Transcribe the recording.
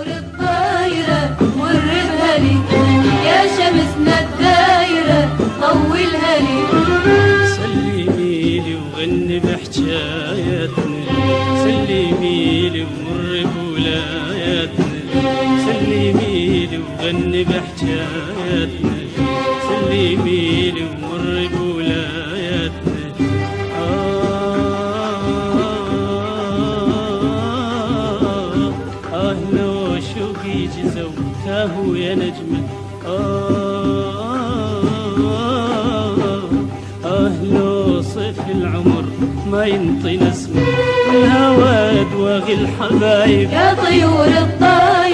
طيور الطايرة وربها لي، يا شمسنا الدايرة طولها لي. سلمي لي وغني بحكاياتنا، سلمي لي ومر بولاياتنا، سلمي لي وغني بحكاياتنا، سلمي لي ومر بولاياتنا. لو شوقي جزوتاه يا نجمة، لو صيف العمر ما ينطي نسمة، من هوا دواغي الحبايب. يا طيور الطايرة